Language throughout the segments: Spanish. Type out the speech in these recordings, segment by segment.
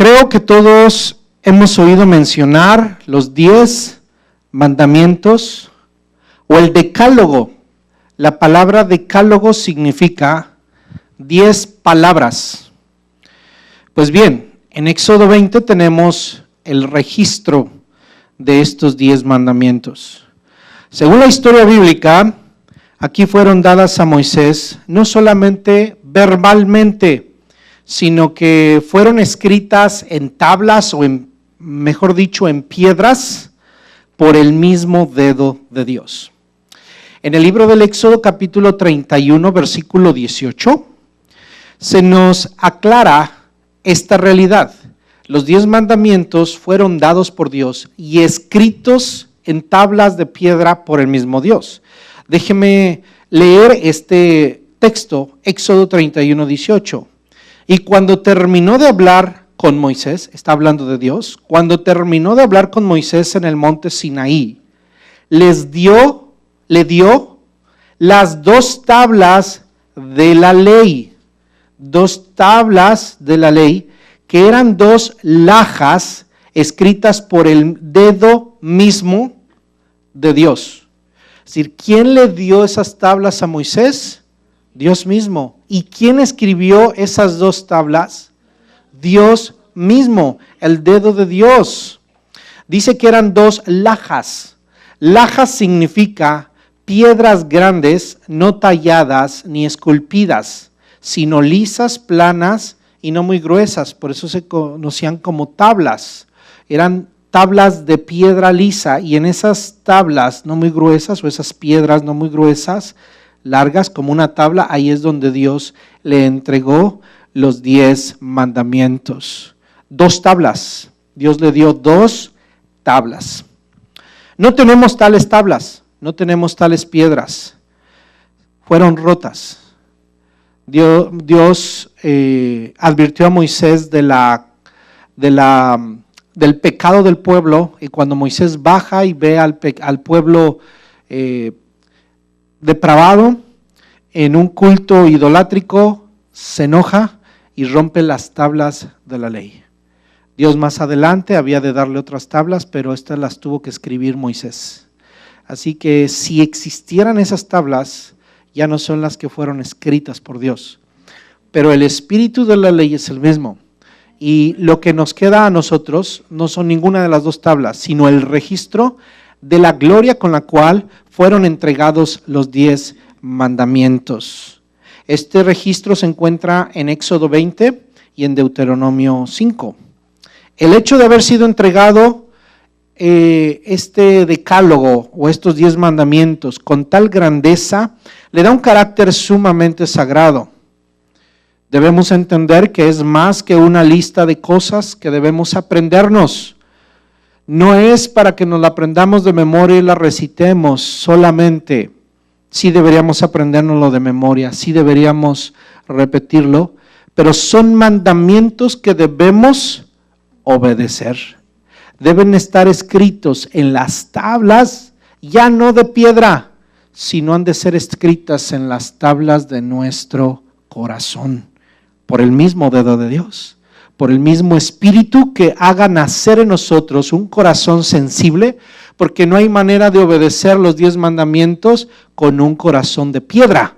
Creo que todos hemos oído mencionar los 10 mandamientos o el decálogo. La palabra decálogo significa 10 palabras. Pues bien, en Éxodo 20 tenemos el registro de estos 10 mandamientos. Según la historia bíblica, aquí fueron dadas a Moisés no solamente verbalmente, sino que fueron escritas en tablas o mejor dicho, en piedras por el mismo dedo de Dios. En el libro del Éxodo capítulo 31, versículo 18, se nos aclara esta realidad. Los 10 mandamientos fueron dados por Dios y escritos en tablas de piedra por el mismo Dios. Déjeme leer este texto, Éxodo 31, 18. Y cuando terminó de hablar con Moisés, está hablando de Dios, cuando terminó de hablar con Moisés en el monte Sinaí, le dio las 2 tablas de la ley, 2 tablas de la ley, que eran 2 lajas escritas por el dedo mismo de Dios. Es decir, ¿quién le dio esas tablas a Moisés? Dios mismo. ¿Y quién escribió esas 2 tablas? Dios mismo, el dedo de Dios. Dice que eran 2 lajas. Lajas significa piedras grandes, no talladas ni esculpidas, sino lisas, planas y no muy gruesas. Por eso se conocían como tablas. Eran tablas de piedra lisa, y en esas tablas no muy gruesas, o esas piedras no muy gruesas, largas como una tabla, ahí es donde Dios le entregó los 10 mandamientos. 2 tablas, Dios le dio 2 tablas. No tenemos tales tablas, no tenemos tales piedras, fueron rotas. Dios advirtió a Moisés del pecado del pueblo, y cuando Moisés baja y ve al pueblo depravado en un culto idolátrico, se enoja y rompe las tablas de la ley. Dios más adelante había de darle otras tablas, pero estas las tuvo que escribir Moisés. Así que si existieran esas tablas, ya no son las que fueron escritas por Dios. Pero el espíritu de la ley es el mismo. Y lo que nos queda a nosotros no son ninguna de las 2 tablas, sino el registro de la gloria con la cual fueron entregados los 10 mandamientos. Este registro se encuentra en Éxodo 20 y en Deuteronomio 5. El hecho de haber sido entregado este decálogo o estos 10 mandamientos con tal grandeza le da un carácter sumamente sagrado. Debemos entender que es más que una lista de cosas que debemos aprendernos. No es para que nos la aprendamos de memoria y la recitemos solamente. Sí deberíamos aprendérnoslo de memoria, sí deberíamos repetirlo, pero son mandamientos que debemos obedecer. Deben estar escritos en las tablas, ya no de piedra, sino han de ser escritas en las tablas de nuestro corazón, por el mismo dedo de Dios, por el mismo espíritu que haga nacer en nosotros un corazón sensible, porque no hay manera de obedecer los 10 mandamientos con un corazón de piedra.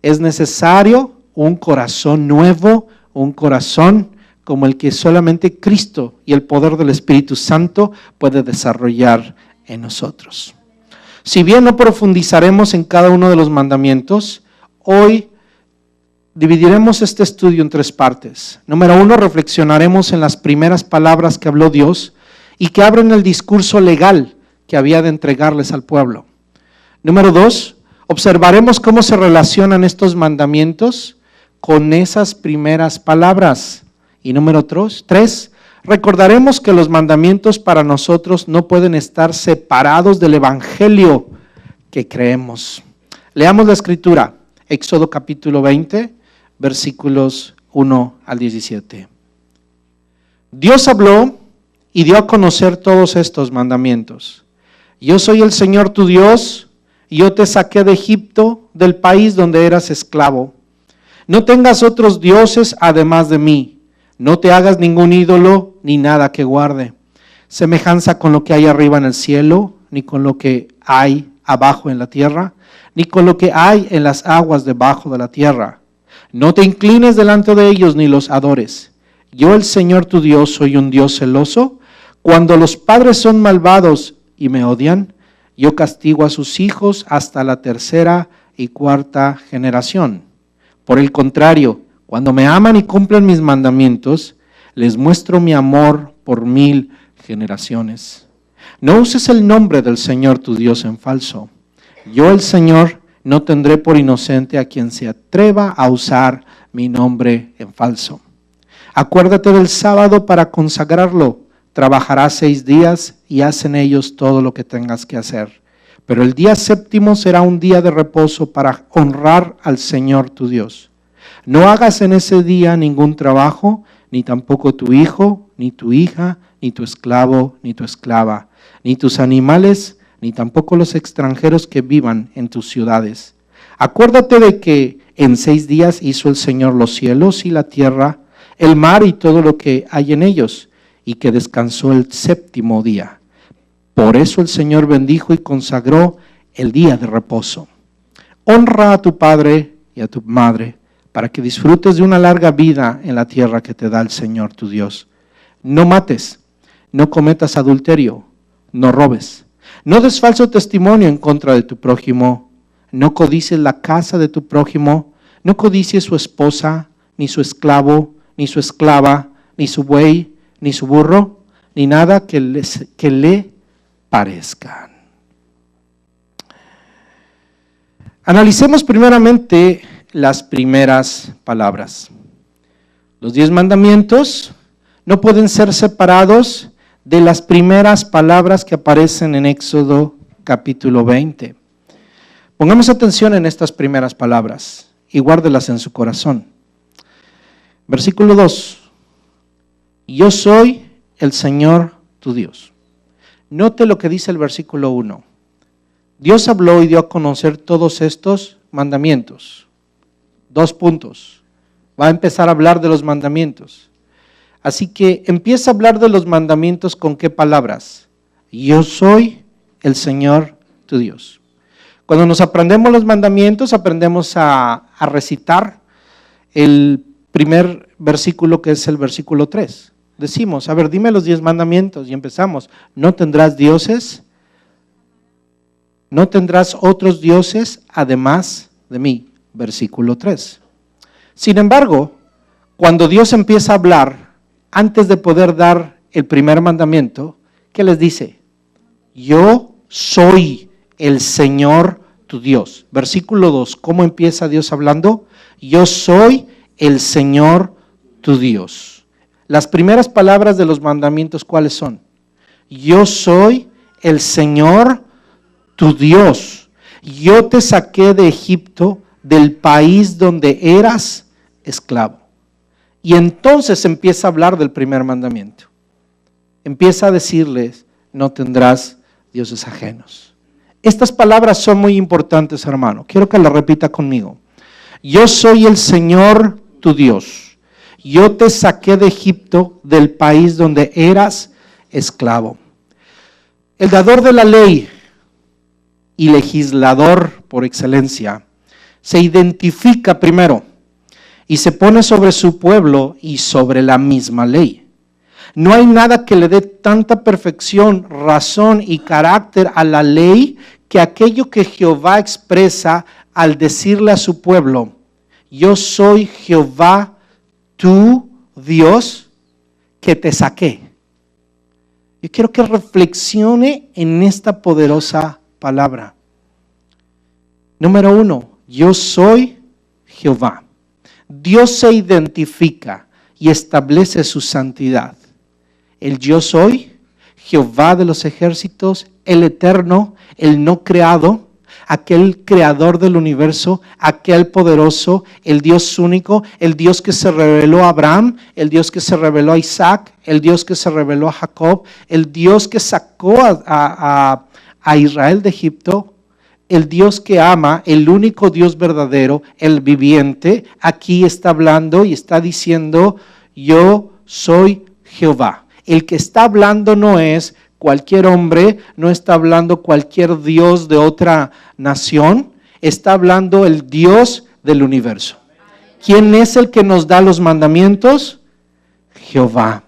Es necesario un corazón nuevo, un corazón como el que solamente Cristo y el poder del Espíritu Santo puede desarrollar en nosotros. Si bien no profundizaremos en cada uno de los mandamientos, hoy dividiremos este estudio en 3 partes. Número 1, reflexionaremos en las primeras palabras que habló Dios y que abren el discurso legal que había de entregarles al pueblo. Número 2, observaremos cómo se relacionan estos mandamientos con esas primeras palabras. Y número 3, recordaremos que los mandamientos para nosotros no pueden estar separados del evangelio que creemos. Leamos la escritura, Éxodo capítulo 20, versículos 1 al 17. Dios habló y dio a conocer todos estos mandamientos. Yo soy el Señor tu Dios, y yo te saqué de Egipto, del país donde eras esclavo. No tengas otros dioses además de mí. No te hagas ningún ídolo ni nada que guarde semejanza con lo que hay arriba en el cielo, ni con lo que hay abajo en la tierra, ni con lo que hay en las aguas debajo de la tierra. No te inclines delante de ellos ni los adores. Yo, el Señor tu Dios, soy un Dios celoso. Cuando los padres son malvados y me odian, yo castigo a sus hijos hasta la tercera y cuarta generación. Por el contrario, cuando me aman y cumplen mis mandamientos, les muestro mi amor por 1000 generaciones. No uses el nombre del Señor tu Dios en falso. Yo, el Señor, no tendré por inocente a quien se atreva a usar mi nombre en falso. Acuérdate del sábado para consagrarlo. Trabajarás 6 días y haz en ellos todo lo que tengas que hacer. Pero el día séptimo será un día de reposo para honrar al Señor tu Dios. No hagas en ese día ningún trabajo, ni tampoco tu hijo, ni tu hija, ni tu esclavo, ni tu esclava, ni tus animales, ni tampoco los extranjeros que vivan en tus ciudades. Acuérdate de que en 6 días hizo el Señor los cielos y la tierra, el mar y todo lo que hay en ellos, y que descansó el séptimo día. Por eso el Señor bendijo y consagró el día de reposo. Honra a tu padre y a tu madre, para que disfrutes de una larga vida en la tierra que te da el Señor tu Dios. No mates, no cometas adulterio, no robes, no des falso testimonio en contra de tu prójimo, no codicies la casa de tu prójimo, no codicies su esposa, ni su esclavo, ni su esclava, ni su buey, ni su burro, ni nada que le parezcan. Analicemos primeramente las primeras palabras. Los 10 mandamientos no pueden ser separados de las primeras palabras que aparecen en Éxodo capítulo 20. Pongamos atención en estas primeras palabras y guárdelas en su corazón. Versículo 2. Yo soy el Señor tu Dios. Note lo que dice el versículo 1. Dios habló y dio a conocer todos estos mandamientos. 2 puntos. Va a empezar a hablar de los mandamientos. Así que empieza a hablar de los mandamientos con qué palabras. Yo soy el Señor tu Dios. Cuando nos aprendemos los mandamientos, aprendemos a recitar el primer versículo, que es el versículo 3. Decimos, a ver, dime los 10 mandamientos y empezamos. No tendrás dioses, no tendrás otros dioses además de mí. Versículo 3. Sin embargo, cuando Dios empieza a hablar, antes de poder dar el primer mandamiento, ¿qué les dice? Yo soy el Señor tu Dios. Versículo 2, ¿cómo empieza Dios hablando? Yo soy el Señor tu Dios. Las primeras palabras de los mandamientos, ¿cuáles son? Yo soy el Señor tu Dios. Yo te saqué de Egipto, del país donde eras esclavo. Y entonces empieza a hablar del primer mandamiento. Empieza a decirles, no tendrás dioses ajenos. Estas palabras son muy importantes, hermano. Quiero que las repita conmigo. Yo soy el Señor tu Dios. Yo te saqué de Egipto, del país donde eras esclavo. El dador de la ley y legislador por excelencia se identifica primero y se pone sobre su pueblo y sobre la misma ley. No hay nada que le dé tanta perfección, razón y carácter a la ley que aquello que Jehová expresa al decirle a su pueblo, yo soy Jehová tu Dios que te saqué. Yo quiero que reflexione en esta poderosa palabra. Número 1, yo soy Jehová. Dios se identifica y establece su santidad. El yo soy, Jehová de los ejércitos, el eterno, el no creado, aquel creador del universo, aquel poderoso, el Dios único, el Dios que se reveló a Abraham, el Dios que se reveló a Isaac, el Dios que se reveló a Jacob, el Dios que sacó a Israel de Egipto, el Dios que ama, el único Dios verdadero, el viviente. Aquí está hablando y está diciendo, yo soy Jehová. El que está hablando no es cualquier hombre, no está hablando cualquier Dios de otra nación, está hablando el Dios del universo. ¿Quién es el que nos da los mandamientos? Jehová.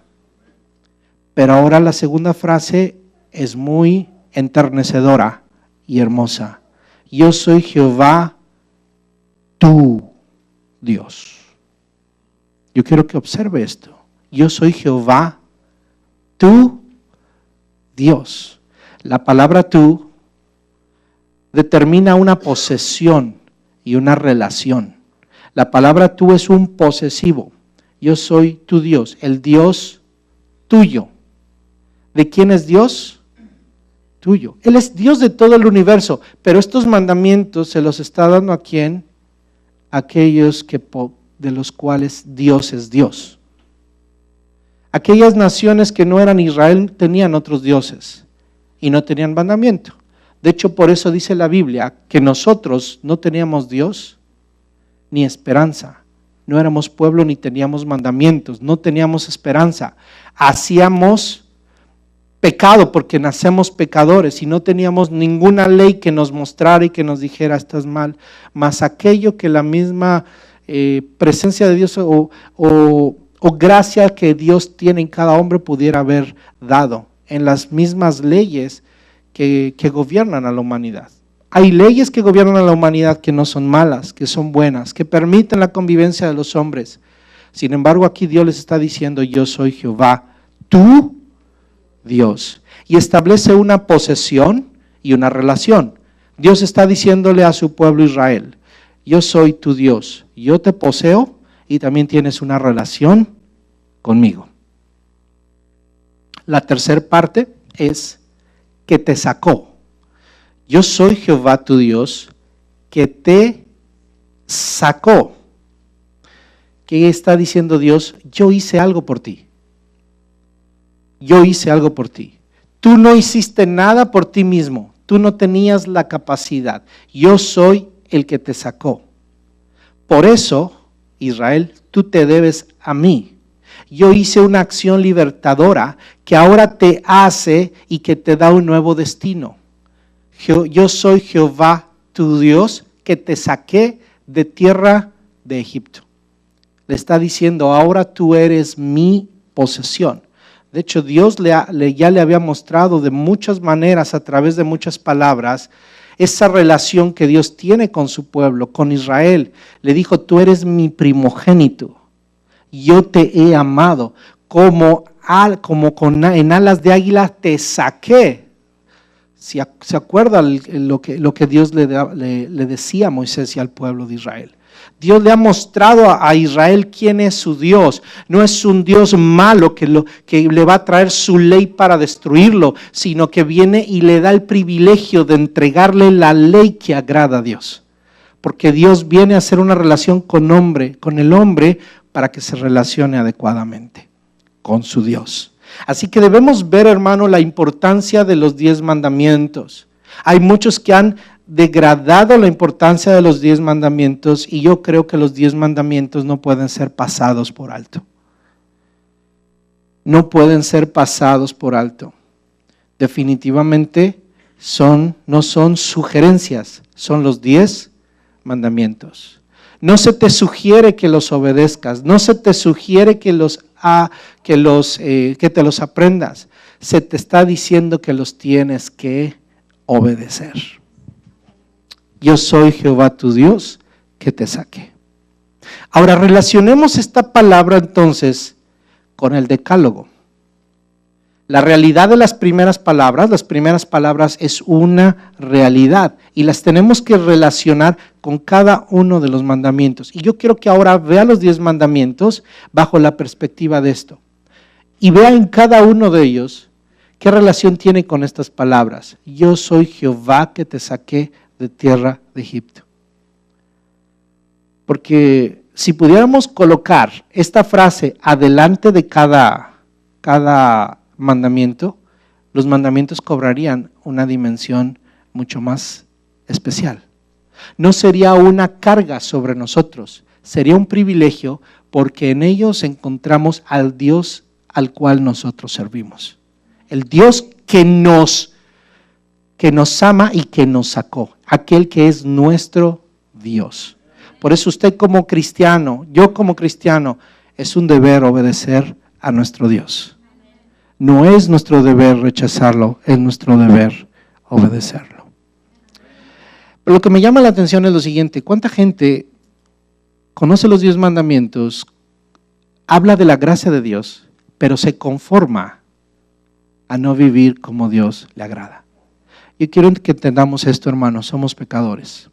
Pero ahora la segunda frase es muy enternecedora y hermosa. Yo soy Jehová, tu Dios. Yo quiero que observe esto. Yo soy Jehová, tu Dios. La palabra tú determina una posesión y una relación. La palabra tú es un posesivo. Yo soy tu Dios, el Dios tuyo. ¿De quién es Dios? Tuyo. Él es Dios de todo el universo, pero estos mandamientos se los está dando ¿a quién? Aquellos de los cuales Dios es Dios. Aquellas naciones que no eran Israel tenían otros dioses y no tenían mandamiento. De hecho, por eso dice la Biblia que nosotros no teníamos Dios ni esperanza. No éramos pueblo ni teníamos mandamientos, no teníamos esperanza. Hacíamos pecado porque nacemos pecadores y no teníamos ninguna ley que nos mostrara y que nos dijera estás mal, más aquello que la misma presencia de Dios o gracia que Dios tiene en cada hombre pudiera haber dado en las mismas leyes que gobiernan a la humanidad. Hay leyes que gobiernan a la humanidad que no son malas, que son buenas, que permiten la convivencia de los hombres. Sin embargo, aquí Dios les está diciendo, yo soy Jehová, tu Dios. Y establece una posesión y una relación. Dios está diciéndole a su pueblo Israel, yo soy tu Dios, yo te poseo y también tienes una relación conmigo. La tercera parte es que te sacó. Yo soy Jehová tu Dios que te sacó. ¿Qué está diciendo Dios? Yo hice algo por ti. Yo hice algo por ti. Tú no hiciste nada por ti mismo. Tú no tenías la capacidad. Yo soy el que te sacó. Por eso, Israel, tú te debes a mí. Yo hice una acción libertadora que ahora te hace y que te da un nuevo destino. Yo soy Jehová tu Dios que te saqué de tierra de Egipto. Le está diciendo, ahora tú eres mi posesión. De hecho, Dios ya le había mostrado de muchas maneras, a través de muchas palabras, esa relación que Dios tiene con su pueblo, con Israel. Le dijo, tú eres mi primogénito. Yo te he amado. En alas de águila te saqué. ¿Se acuerda lo que Dios le decía a Moisés y al pueblo de Israel? Dios le ha mostrado a Israel quién es su Dios. No es un Dios malo que le va a traer su ley para destruirlo, sino que viene y le da el privilegio de entregarle la ley que agrada a Dios. Porque Dios viene a hacer una relación con el hombre para que se relacione adecuadamente con su Dios. Así que debemos ver, hermano, la importancia de los 10 mandamientos. Hay muchos que han degradado la importancia de los 10 mandamientos y yo creo que los 10 mandamientos no pueden ser pasados por alto. No pueden ser pasados por alto. Definitivamente no son sugerencias, son los 10 mandamientos. No se te sugiere que los obedezcas, no se te sugiere que te los aprendas. Se te está diciendo que los tienes que obedecer. Yo soy Jehová tu Dios que te saqué. Ahora relacionemos esta palabra entonces con el decálogo. La realidad de las primeras palabras es una realidad y las tenemos que relacionar con cada uno de los mandamientos. Y yo quiero que ahora vea los 10 mandamientos bajo la perspectiva de esto. Y vea en cada uno de ellos qué relación tiene con estas palabras. Yo soy Jehová que te saqué de tierra de Egipto. Porque si pudiéramos colocar esta frase adelante de cada mandamiento, los mandamientos cobrarían una dimensión mucho más especial. No sería una carga sobre nosotros, sería un privilegio porque en ellos encontramos al Dios al cual nosotros servimos. El Dios que nos ama y que nos sacó, aquel que es nuestro Dios. Por eso usted como cristiano, yo como cristiano, es un deber obedecer a nuestro Dios. No es nuestro deber rechazarlo, es nuestro deber obedecerlo. Pero lo que me llama la atención es lo siguiente: ¿cuánta gente conoce los 10 mandamientos, habla de la gracia de Dios, pero se conforma a no vivir como Dios le agrada? Yo quiero que entendamos esto, hermanos, somos pecadores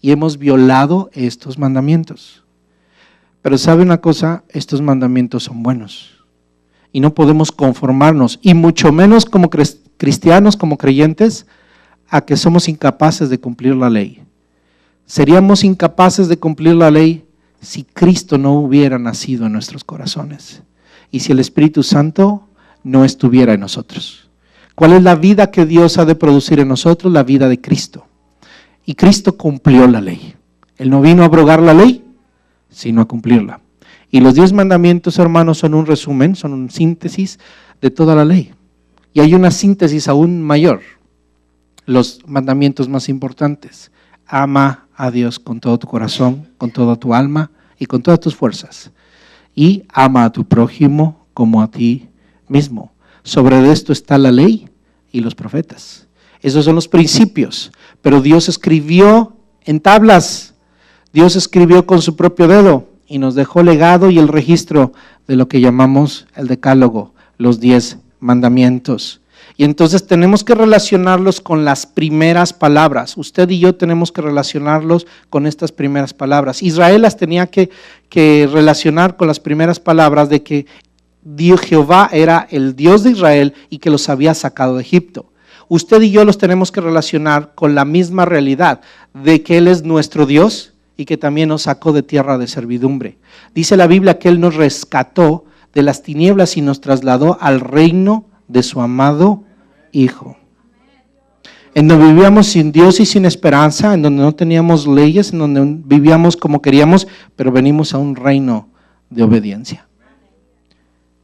y hemos violado estos mandamientos. Pero ¿sabe una cosa? Estos mandamientos son buenos y no podemos conformarnos, y mucho menos como cristianos, como creyentes, a que somos incapaces de cumplir la ley. Seríamos incapaces de cumplir la ley si Cristo no hubiera nacido en nuestros corazones y si el Espíritu Santo no estuviera en nosotros. ¿Cuál es la vida que Dios ha de producir en nosotros? La vida de Cristo. Y Cristo cumplió la ley. Él no vino a abrogar la ley, sino a cumplirla. Y los 10 mandamientos, hermanos, son un resumen, son un síntesis de toda la ley. Y hay una síntesis aún mayor. Los mandamientos más importantes: ama a Dios con todo tu corazón, con toda tu alma y con todas tus fuerzas. Y ama a tu prójimo como a ti mismo. Sobre esto está la ley y los profetas. Esos son los principios. Pero Dios escribió en tablas. Dios escribió con su propio dedo y nos dejó legado y el registro de lo que llamamos el Decálogo, los 10 mandamientos. Y entonces tenemos que relacionarlos con las primeras palabras. Usted y yo tenemos que relacionarlos con estas primeras palabras. Israel las tenía que relacionar con las primeras palabras de que Dios Jehová era el Dios de Israel y que los había sacado de Egipto. Usted y yo los tenemos que relacionar con la misma realidad de que Él es nuestro Dios y que también nos sacó de tierra de servidumbre. Dice la Biblia que Él nos rescató de las tinieblas y nos trasladó al reino de su amado Hijo. En donde vivíamos sin Dios y sin esperanza, en donde no teníamos leyes, en donde vivíamos como queríamos, pero venimos a un reino de obediencia.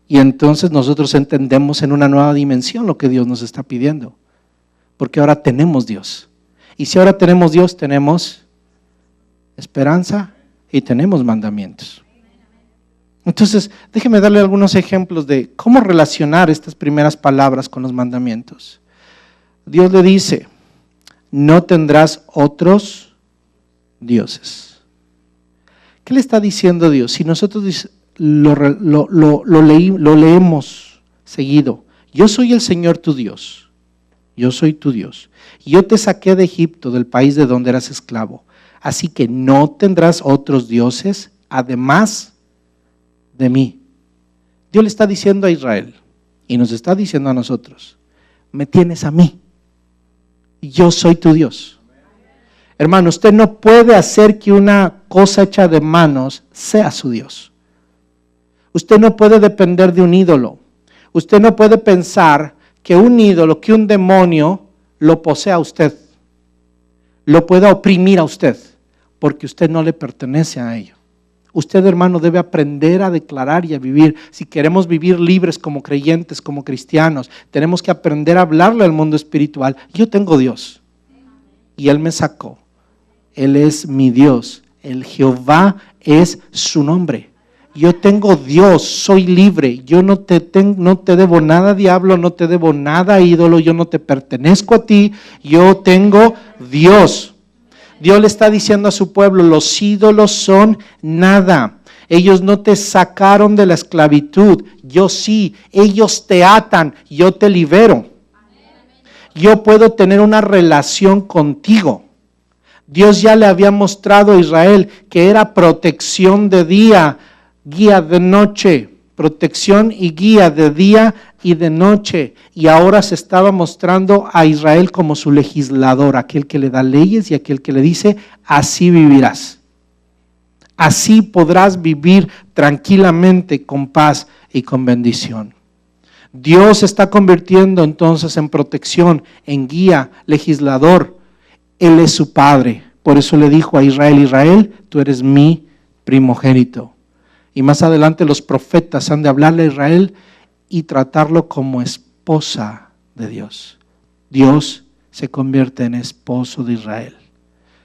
Y entonces nosotros entendemos en una nueva dimensión lo que Dios nos está pidiendo, porque ahora tenemos Dios. Y si ahora tenemos Dios, tenemos esperanza y tenemos mandamientos. Entonces, déjeme darle algunos ejemplos de cómo relacionar estas primeras palabras con los mandamientos. Dios le dice: no tendrás otros dioses. ¿Qué le está diciendo Dios? Si nosotros lo leemos seguido: yo soy el Señor tu Dios, yo soy tu Dios, y yo te saqué de Egipto, del país de donde eras esclavo, así que no tendrás otros dioses además de mí. Dios le está diciendo a Israel y nos está diciendo a nosotros: me tienes a mí, yo soy tu Dios. Hermano, usted no puede hacer que una cosa hecha de manos sea su Dios. Usted no puede depender de un ídolo. Usted no puede pensar que un ídolo, que un demonio lo posea a usted, lo pueda oprimir a usted, porque usted no le pertenece a ello. Usted, hermano, debe aprender a declarar y a vivir. Si queremos vivir libres como creyentes, como cristianos, tenemos que aprender a hablarle al mundo espiritual. Yo tengo Dios y Él me sacó. Él es mi Dios. El Jehová es su nombre. Yo tengo Dios, soy libre. Yo no te debo nada, diablo, no te debo nada, ídolo. Yo no te pertenezco a ti. Yo tengo Dios. Dios le está diciendo a su pueblo: los ídolos son nada. Ellos no te sacaron de la esclavitud. Yo sí. Ellos te atan. Yo te libero. Yo puedo tener una relación contigo. Dios ya le había mostrado a Israel que era protección de día, guía de noche. Protección y guía de día y de noche. Y ahora se estaba mostrando a Israel como su legislador, aquel que le da leyes y aquel que le dice: así vivirás. Así podrás vivir tranquilamente, con paz y con bendición. Dios se está convirtiendo entonces en protección, en guía, legislador. Él es su padre. Por eso le dijo a Israel: Israel, tú eres mi primogénito. Y más adelante los profetas han de hablarle a Israel y tratarlo como esposa de Dios. Dios se convierte en esposo de Israel.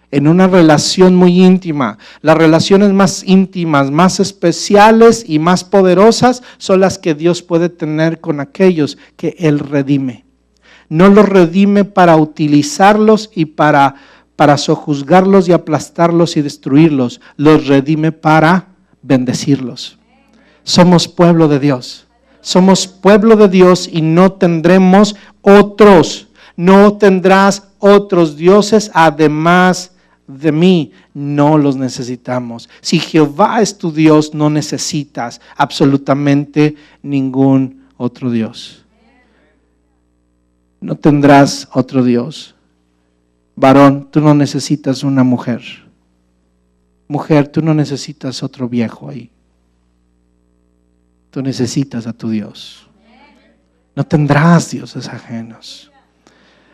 En una relación muy íntima. Las relaciones más íntimas, más especiales y más poderosas son las que Dios puede tener con aquellos que Él redime. No los redime para utilizarlos y para sojuzgarlos y aplastarlos y destruirlos. Los redime para bendecirlos. Somos pueblo de Dios. Somos pueblo de Dios y no tendremos otros. No tendrás otros dioses además de mí. No los necesitamos. Si Jehová es tu Dios, no necesitas absolutamente ningún otro Dios. No tendrás otro Dios. Varón, tú no necesitas una mujer. Mujer, tú no necesitas otro viejo ahí. Tú necesitas a tu Dios. No tendrás dioses ajenos.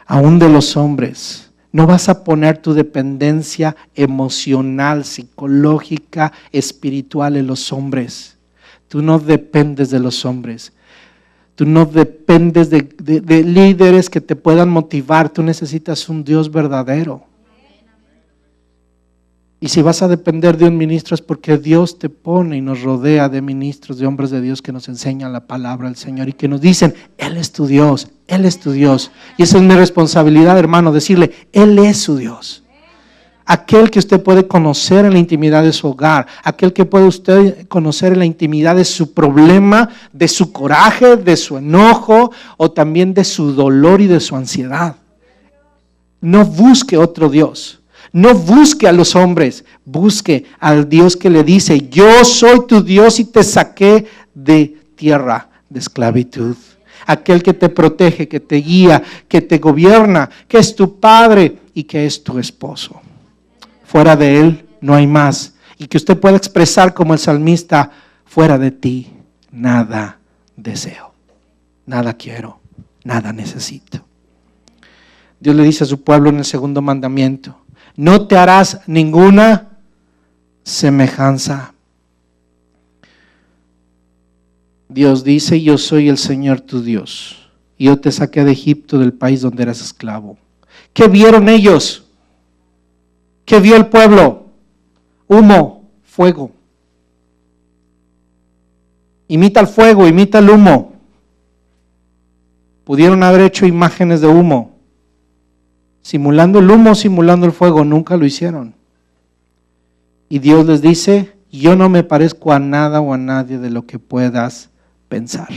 Aún de los hombres. No vas a poner tu dependencia emocional, psicológica, espiritual en los hombres. Tú no dependes de los hombres. Tú no dependes de líderes que te puedan motivar. Tú necesitas un Dios verdadero. Y si vas a depender de un ministro es porque Dios te pone y nos rodea de ministros, de hombres de Dios que nos enseñan la palabra del Señor y que nos dicen, Él es tu Dios, Él es tu Dios. Y esa es mi responsabilidad, hermano, decirle, Él es su Dios. Aquel que usted puede conocer en la intimidad de su hogar, aquel que puede usted conocer en la intimidad de su problema, de su coraje, de su enojo o también de su dolor y de su ansiedad. No busque otro Dios. No busque a los hombres, busque al Dios que le dice, yo soy tu Dios y te saqué de tierra de esclavitud. Aquel que te protege, que te guía, que te gobierna, que es tu padre y que es tu esposo. Fuera de Él no hay más. Y que usted pueda expresar como el salmista, fuera de ti nada deseo, nada quiero, nada necesito. Dios le dice a su pueblo en el segundo mandamiento, no te harás ninguna semejanza. Dios dice, yo soy el Señor tu Dios. Y yo te saqué de Egipto, del país donde eras esclavo. ¿Qué vieron ellos? ¿Qué vio el pueblo? Humo, fuego. Imita el fuego, imita el humo. Pudieron haber hecho imágenes de humo. Simulando el humo, simulando el fuego, nunca lo hicieron. Y Dios les dice, yo no me parezco a nada o a nadie de lo que puedas pensar.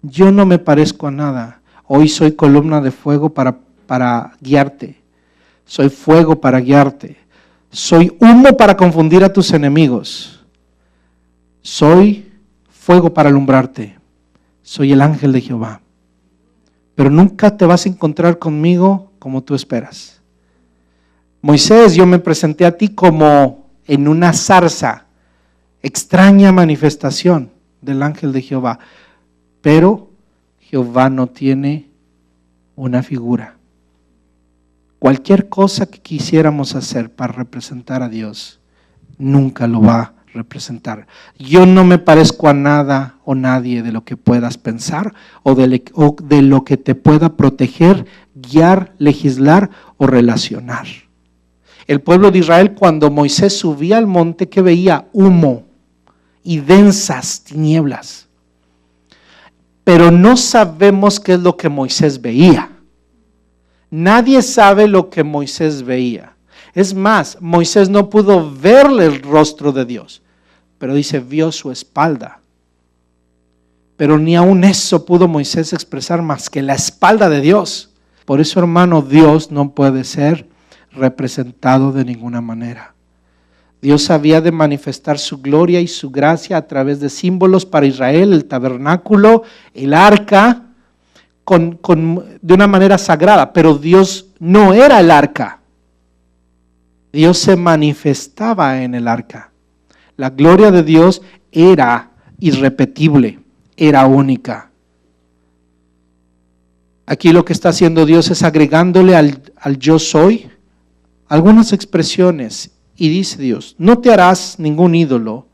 Yo no me parezco a nada. Hoy soy columna de fuego para guiarte. Soy fuego para guiarte. Soy humo para confundir a tus enemigos. Soy fuego para alumbrarte. Soy el ángel de Jehová. Pero nunca te vas a encontrar conmigo como tú esperas. Moisés, yo me presenté a ti como en una zarza, extraña manifestación del ángel de Jehová, pero Jehová no tiene una figura. Cualquier cosa que quisiéramos hacer para representar a Dios, nunca lo va a representar. Yo no me parezco a nada o nadie de lo que puedas pensar o de lo que te pueda proteger, guiar, legislar o relacionar. El pueblo de Israel, cuando Moisés subía al monte, ¿qué veía? Humo y densas tinieblas. Pero no sabemos qué es lo que Moisés veía. Nadie sabe lo que Moisés veía. Es más, Moisés no pudo verle el rostro de Dios, pero dice, vio su espalda. Pero ni aun eso pudo Moisés expresar más que la espalda de Dios. Por eso, hermano, Dios no puede ser representado de ninguna manera. Dios había de manifestar su gloria y su gracia a través de símbolos para Israel, el tabernáculo, el arca, de una manera sagrada, pero Dios no era el arca. Dios se manifestaba en el arca. La gloria de Dios era irrepetible, era única. Aquí lo que está haciendo Dios es agregándole al yo soy algunas expresiones. Y dice Dios, no te harás ningún ídolo,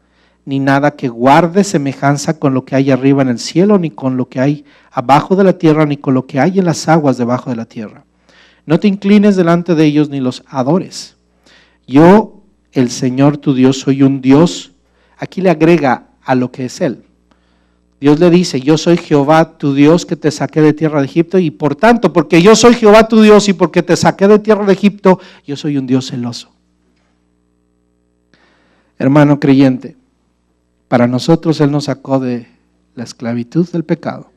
ni nada que guarde semejanza con lo que hay arriba en el cielo, ni con lo que hay abajo de la tierra, ni con lo que hay en las aguas debajo de la tierra. No te inclines delante de ellos ni los adores. Yo, el Señor tu Dios, soy un Dios. Aquí le agrega a lo que es Él. Dios le dice, yo soy Jehová tu Dios que te saqué de tierra de Egipto, y por tanto, porque yo soy Jehová tu Dios y porque te saqué de tierra de Egipto, yo soy un Dios celoso. Hermano creyente, para nosotros Él nos sacó de la esclavitud del pecado,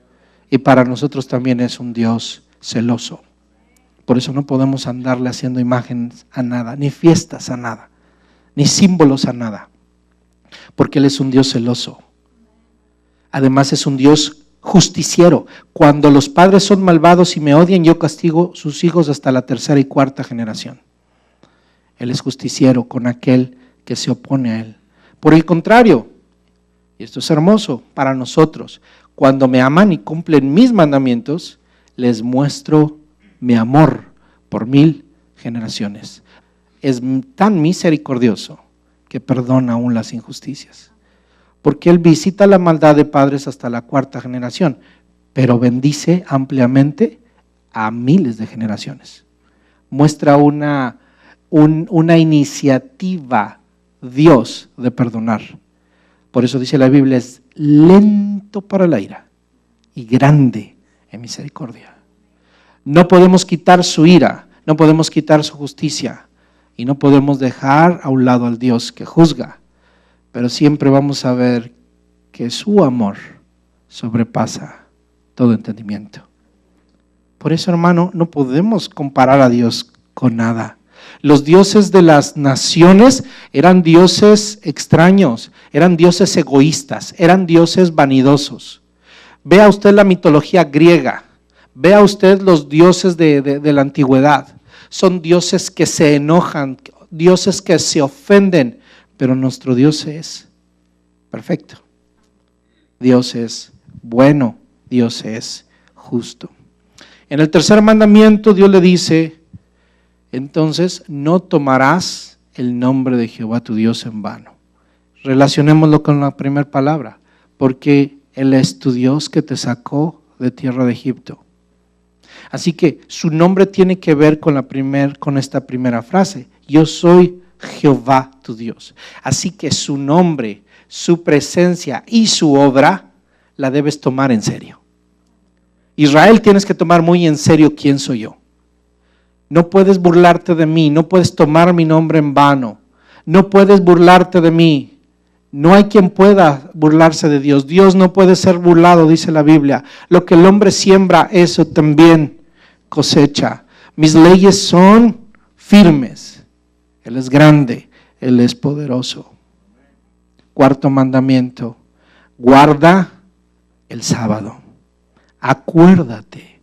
y para nosotros también es un Dios celoso. Por eso no podemos andarle haciendo imágenes a nada, ni fiestas a nada, ni símbolos a nada, porque Él es un Dios celoso. Además es un Dios justiciero. Cuando los padres son malvados y me odian, yo castigo sus hijos hasta la tercera y cuarta generación. Él es justiciero con aquel que se opone a Él. Por el contrario, y esto es hermoso para nosotros, cuando me aman y cumplen mis mandamientos, les muestro mi amor por 1000 generaciones. Es tan misericordioso que perdona aún las injusticias, porque Él visita la maldad de padres hasta la cuarta generación, pero bendice ampliamente a miles de generaciones. Muestra una iniciativa Dios de perdonar. Por eso dice la Biblia, es lento para la ira y grande en misericordia. No podemos quitar su ira, no podemos quitar su justicia y no podemos dejar a un lado al Dios que juzga, pero siempre vamos a ver que su amor sobrepasa todo entendimiento. Por eso, hermano, no podemos comparar a Dios con nada. Los dioses de las naciones eran dioses extraños, eran dioses egoístas, eran dioses vanidosos. Vea usted la mitología griega, vea usted los dioses de la antigüedad. Son dioses que se enojan, dioses que se ofenden, pero nuestro Dios es perfecto. Dios es bueno, Dios es justo. En el tercer mandamiento Dios le dice, entonces no tomarás el nombre de Jehová tu Dios en vano. Relacionémoslo con la primera palabra, porque Él es tu Dios que te sacó de tierra de Egipto. Así que su nombre tiene que ver con esta primera frase, yo soy Jehová tu Dios. Así que su nombre, su presencia y su obra la debes tomar en serio. Israel, tienes que tomar muy en serio quién soy yo. No puedes burlarte de mí, no puedes tomar mi nombre en vano, no puedes burlarte de mí. No hay quien pueda burlarse de Dios. Dios no puede ser burlado, dice la Biblia. Lo que el hombre siembra, eso también cosecha. Mis leyes son firmes. Él es grande, Él es poderoso. Cuarto mandamiento, guarda el sábado. Acuérdate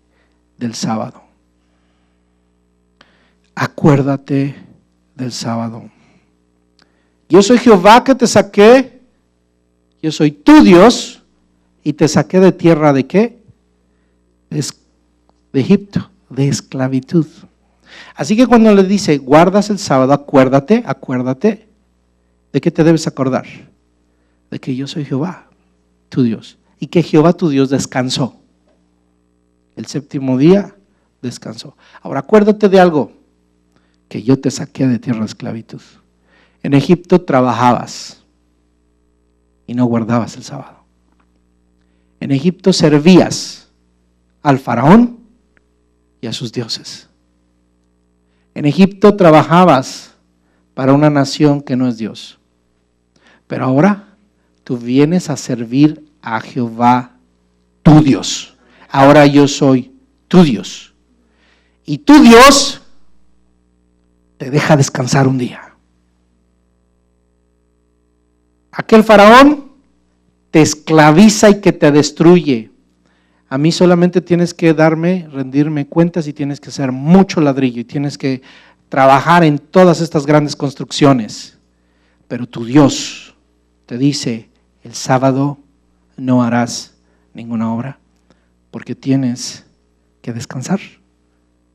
del sábado. Acuérdate del sábado. Yo soy Jehová que te saqué, yo soy tu Dios y te saqué de tierra ¿de qué? De Egipto, de esclavitud. Así que cuando le dice, guardas el sábado, acuérdate, ¿de qué te debes acordar? De que yo soy Jehová, tu Dios, y que Jehová tu Dios descansó. El séptimo día descansó. Ahora acuérdate de algo, que yo te saqué de tierra de esclavitud. En Egipto trabajabas y no guardabas el sábado. En Egipto servías al faraón y a sus dioses. En Egipto trabajabas para una nación que no es Dios. Pero ahora tú vienes a servir a Jehová, tu Dios. Ahora yo soy tu Dios. Y tu Dios te deja descansar un día. Aquel faraón te esclaviza y que te destruye. A mí solamente tienes que rendirme cuentas y tienes que hacer mucho ladrillo y tienes que trabajar en todas estas grandes construcciones. Pero tu Dios te dice, el sábado no harás ninguna obra porque tienes que descansar,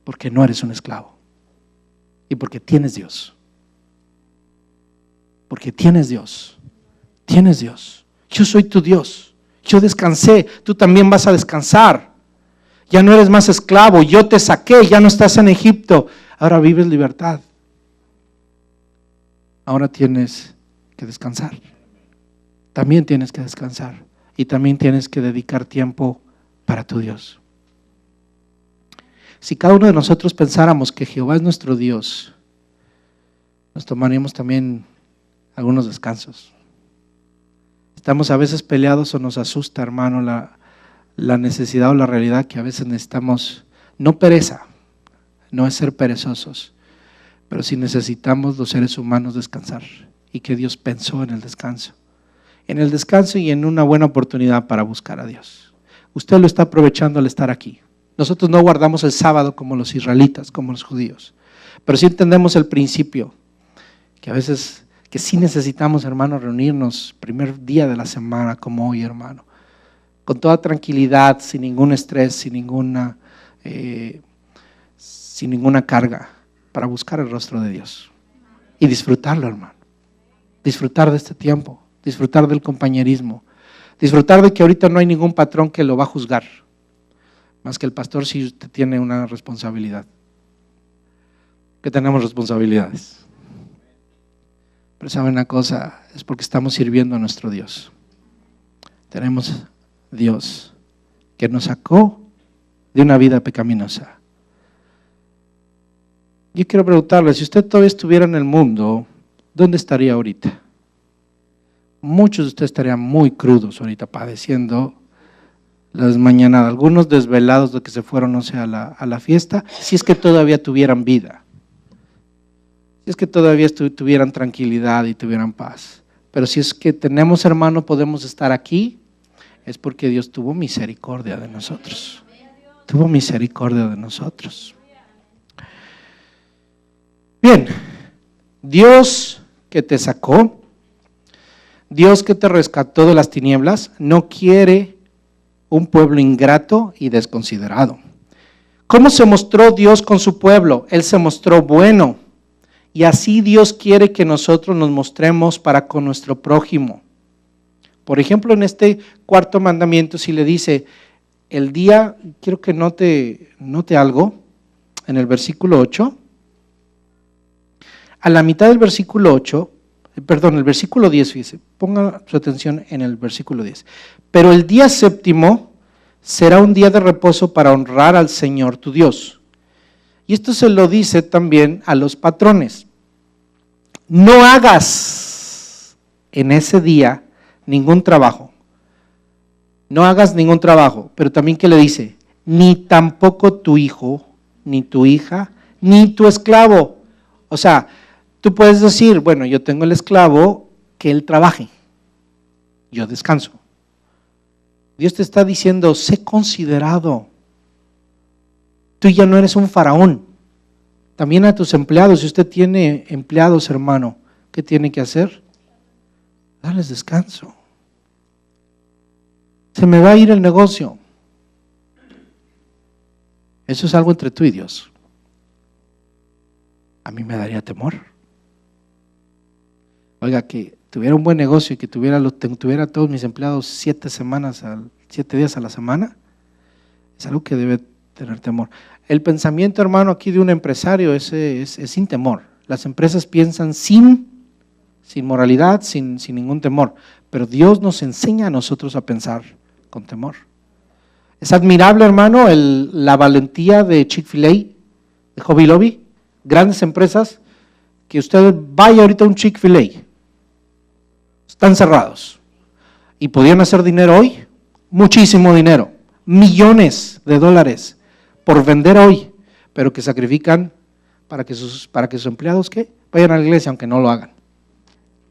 porque no eres un esclavo y porque tienes Dios. Porque tienes Dios. Tienes Dios. Yo soy tu Dios. Yo descansé, tú también vas a descansar. Ya no eres más esclavo, yo te saqué, ya no estás en Egipto. Ahora vives libertad. Ahora tienes que descansar. También tienes que descansar. Y también tienes que dedicar tiempo para tu Dios. Si cada uno de nosotros pensáramos que Jehová es nuestro Dios, nos tomaríamos también algunos descansos. Estamos a veces peleados o nos asusta, hermano, la necesidad o la realidad que a veces necesitamos, no pereza, no es ser perezosos, pero sí necesitamos los seres humanos descansar y que Dios pensó en el descanso y en una buena oportunidad para buscar a Dios. Usted lo está aprovechando al estar aquí. Nosotros no guardamos el sábado como los israelitas, como los judíos, pero sí entendemos el principio, que a veces que sí necesitamos, hermano, reunirnos primer día de la semana como hoy, hermano, con toda tranquilidad, sin ningún estrés, sin ninguna carga, para buscar el rostro de Dios y disfrutarlo, hermano. Disfrutar de este tiempo, disfrutar del compañerismo, disfrutar de que ahorita no hay ningún patrón que lo va a juzgar, más que el pastor si usted tiene una responsabilidad. Que tenemos responsabilidades. Pero saben una cosa, es porque estamos sirviendo a nuestro Dios. Tenemos Dios que nos sacó de una vida pecaminosa. Yo quiero preguntarle, si usted todavía estuviera en el mundo, ¿dónde estaría ahorita? Muchos de ustedes estarían muy crudos ahorita, padeciendo las mañanadas, algunos desvelados de que se fueron, no sé, a la fiesta, si es que todavía tuvieran vida. Si es que todavía tuvieran tranquilidad y tuvieran paz. Pero si es que tenemos, hermano, podemos estar aquí, es porque Dios tuvo misericordia de nosotros. Tuvo misericordia de nosotros. Bien, Dios que te sacó, Dios que te rescató de las tinieblas, no quiere un pueblo ingrato y desconsiderado. ¿Cómo se mostró Dios con su pueblo? Él se mostró bueno. Y así Dios quiere que nosotros nos mostremos para con nuestro prójimo. Por ejemplo, en este cuarto mandamiento, si le dice, el día, quiero que note algo, en el versículo 8, a la mitad del versículo 8, el versículo 10, fíjese, ponga su atención en el versículo 10. Pero el día séptimo será un día de reposo para honrar al Señor tu Dios. Y esto se lo dice también a los patrones. No hagas en ese día ningún trabajo. No hagas ningún trabajo. Pero también, ¿qué le dice? Ni tampoco tu hijo, ni tu hija, ni tu esclavo. O sea, tú puedes decir, bueno, yo tengo el esclavo, que él trabaje. Yo descanso. Dios te está diciendo, sé considerado. Tú ya no eres un faraón. También a tus empleados, si usted tiene empleados, hermano, ¿qué tiene que hacer? Darles descanso. Se me va a ir el negocio. Eso es algo entre tú y Dios. A mí me daría temor. Oiga, que tuviera un buen negocio y que tuviera a todos mis empleados 7 días a la semana, es algo que debe tener temor. El pensamiento, hermano, aquí de un empresario es sin temor. Las empresas piensan sin moralidad, sin ningún temor. Pero Dios nos enseña a nosotros a pensar con temor. Es admirable, hermano, la valentía de Chick-fil-A, de Hobby Lobby, grandes empresas, que usted vaya ahorita a un Chick-fil-A, están cerrados. ¿Y podían hacer dinero hoy? Muchísimo dinero, millones de dólares por vender hoy, pero que sacrifican para que sus empleados, ¿qué? Vayan a la iglesia, aunque no lo hagan,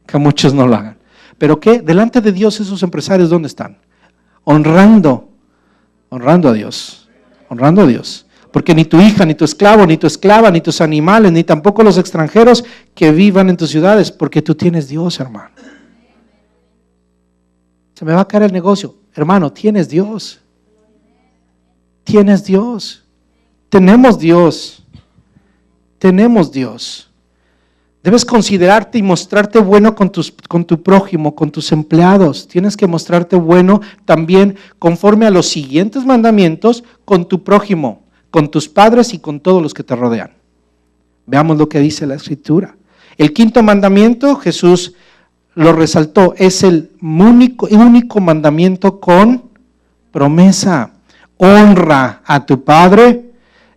que muchos no lo hagan. Pero ¿qué? Delante de Dios esos empresarios, ¿dónde están? Honrando a Dios, honrando a Dios. Porque ni tu hija, ni tu esclavo, ni tu esclava, ni tus animales, ni tampoco los extranjeros que vivan en tus ciudades, porque tú tienes Dios, hermano. Se me va a caer el negocio. Hermano, tienes Dios. Tienes Dios. Tenemos Dios. Tenemos Dios. Debes considerarte y mostrarte bueno con tu prójimo, con tus empleados. Tienes que mostrarte bueno también conforme a los siguientes mandamientos con tu prójimo, con tus padres y con todos los que te rodean. Veamos lo que dice la Escritura. El quinto mandamiento, Jesús lo resaltó, es el único mandamiento con promesa. Honra a tu padre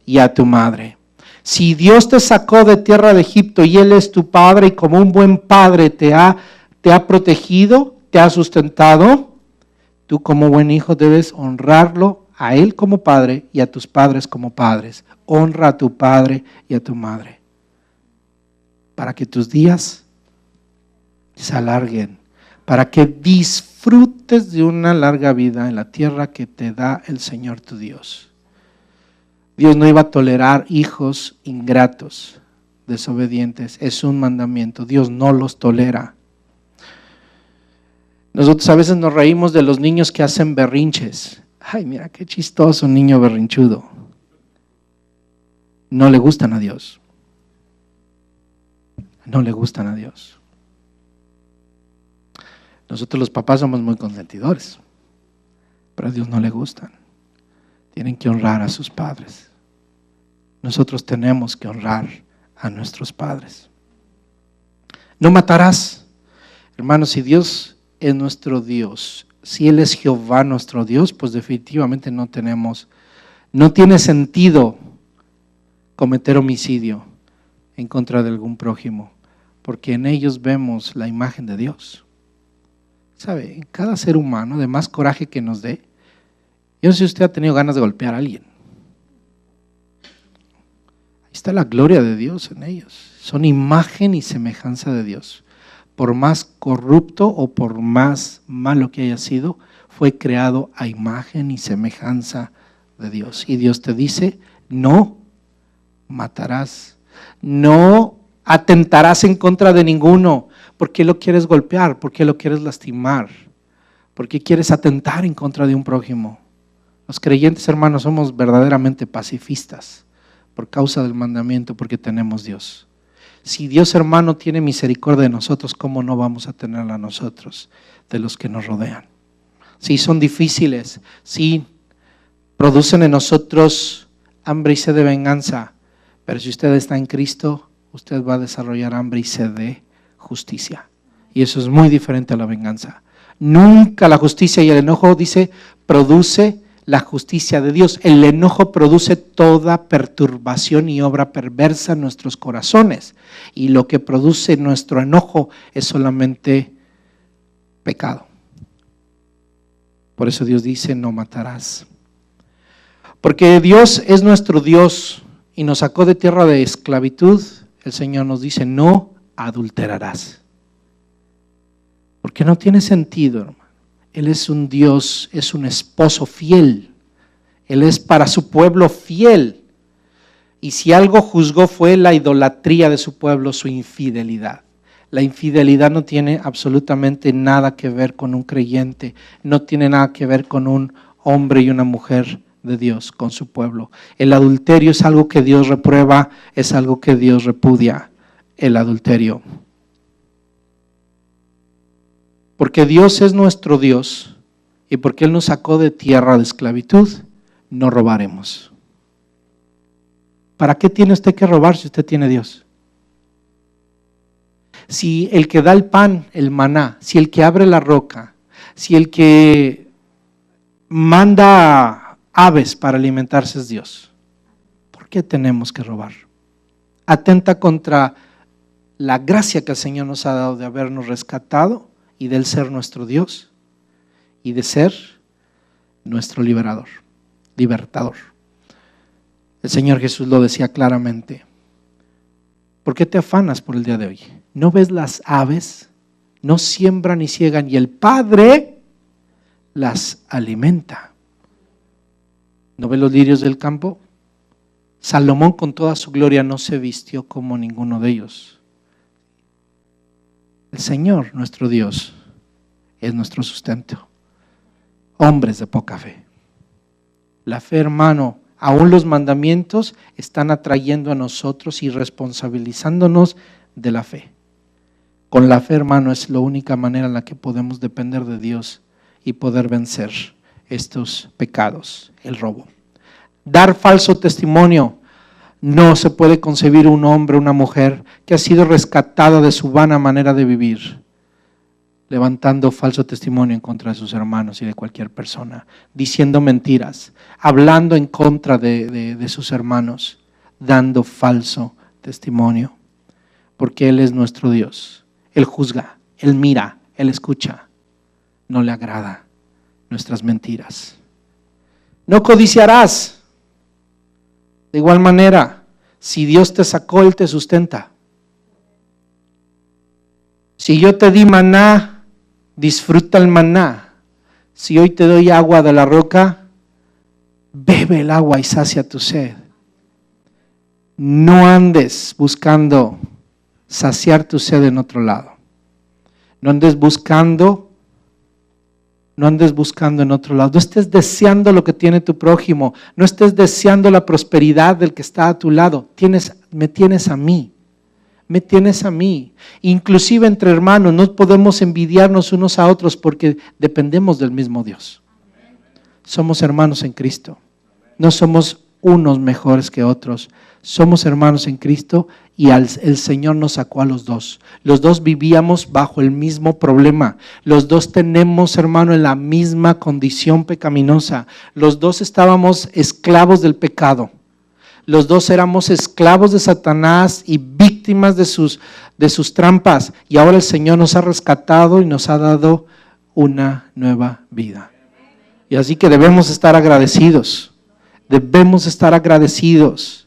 y a tu madre. Si Dios te sacó de tierra de Egipto y Él es tu padre y como un buen padre te ha protegido, te ha sustentado, tú como buen hijo debes honrarlo a Él como padre y a tus padres como padres. Honra a tu padre y a tu madre para que tus días se alarguen, para que disfrutes de una larga vida en la tierra que te da el Señor tu Dios. Dios no iba a tolerar hijos ingratos, desobedientes. Es un mandamiento. Dios no los tolera. Nosotros a veces nos reímos de los niños que hacen berrinches. Ay, mira qué chistoso un niño berrinchudo. No le gustan a Dios. No le gustan a Dios. Nosotros los papás somos muy consentidores, pero a Dios no le gustan. Tienen que honrar a sus padres. Nosotros tenemos que honrar a nuestros padres. No matarás. Hermanos, si Dios es nuestro Dios, si Él es Jehová nuestro Dios, pues definitivamente no tiene sentido cometer homicidio en contra de algún prójimo, porque en ellos vemos la imagen de Dios. ¿Sabe? En cada ser humano, de más coraje que nos dé, yo no sé si usted ha tenido ganas de golpear a alguien. Ahí está la gloria de Dios en ellos. Son imagen y semejanza de Dios. Por más corrupto o por más malo que haya sido, fue creado a imagen y semejanza de Dios. Y Dios te dice, no matarás, no atentarás en contra de ninguno. ¿Por qué lo quieres golpear? ¿Por qué lo quieres lastimar? ¿Por qué quieres atentar en contra de un prójimo? Los creyentes, hermanos, somos verdaderamente pacifistas por causa del mandamiento, porque tenemos Dios. Si Dios, hermano, tiene misericordia de nosotros, ¿cómo no vamos a tenerla nosotros de los que nos rodean? Sí, son difíciles, sí, producen en nosotros hambre y sed de venganza, pero si usted está en Cristo, usted va a desarrollar hambre y sed de justicia. Y eso es muy diferente a la venganza. Nunca la justicia y el enojo, dice, produce la justicia de Dios. El enojo produce toda perturbación y obra perversa en nuestros corazones. Y lo que produce nuestro enojo es solamente pecado. Por eso Dios dice, no matarás. Porque Dios es nuestro Dios y nos sacó de tierra de esclavitud. El Señor nos dice, no adulterarás. Porque no tiene sentido, hermano. Él es un Dios, es un esposo fiel. Él es para su pueblo fiel. Y si algo juzgó fue la idolatría de su pueblo, su infidelidad. La infidelidad no tiene absolutamente nada que ver con un creyente, no tiene nada que ver con un hombre y una mujer de Dios, con su pueblo. El adulterio es algo que Dios reprueba, es algo que Dios repudia, el adulterio. Porque Dios es nuestro Dios y porque Él nos sacó de tierra de esclavitud, no robaremos. ¿Para qué tiene usted que robar si usted tiene Dios? Si el que da el pan, el maná, si el que abre la roca, si el que manda aves para alimentarse es Dios, ¿por qué tenemos que robar? Atenta contra la gracia que el Señor nos ha dado de habernos rescatado y de Él ser nuestro Dios y de ser nuestro libertador. El Señor Jesús lo decía claramente. ¿Por qué te afanas por el día de hoy? ¿No ves las aves? No siembran ni ciegan y el Padre las alimenta. ¿No ves los lirios del campo? Salomón con toda su gloria no se vistió como ninguno de ellos. El Señor, nuestro Dios, es nuestro sustento. Hombres de poca fe. La fe, hermano, aún los mandamientos están atrayendo a nosotros y responsabilizándonos de la fe. Con la fe, hermano, es la única manera en la que podemos depender de Dios y poder vencer estos pecados, el robo. Dar falso testimonio. No se puede concebir un hombre, una mujer que ha sido rescatada de su vana manera de vivir, levantando falso testimonio en contra de sus hermanos y de cualquier persona, diciendo mentiras, hablando en contra de sus hermanos, dando falso testimonio, porque Él es nuestro Dios. Él juzga, Él mira, Él escucha, no le agrada nuestras mentiras. No codiciarás. De igual manera, si Dios te sacó, Él te sustenta. Si yo te di maná, disfruta el maná. Si hoy te doy agua de la roca, bebe el agua y sacia tu sed. No andes buscando saciar tu sed en otro lado. No andes buscando en otro lado. No estés deseando lo que tiene tu prójimo. No estés deseando la prosperidad del que está a tu lado. Me tienes a mí. Me tienes a mí. Inclusive entre hermanos no podemos envidiarnos unos a otros porque dependemos del mismo Dios. Somos hermanos en Cristo. No somos unos mejores que otros. Somos hermanos en Cristo y el Señor nos sacó a los dos. Los dos vivíamos bajo el mismo problema. Los dos tenemos, hermano, en la misma condición pecaminosa. Los dos estábamos esclavos del pecado. Los dos éramos esclavos de Satanás y víctimas de sus trampas. Y ahora el Señor nos ha rescatado y nos ha dado una nueva vida. Y así que debemos estar agradecidos. Debemos estar agradecidos.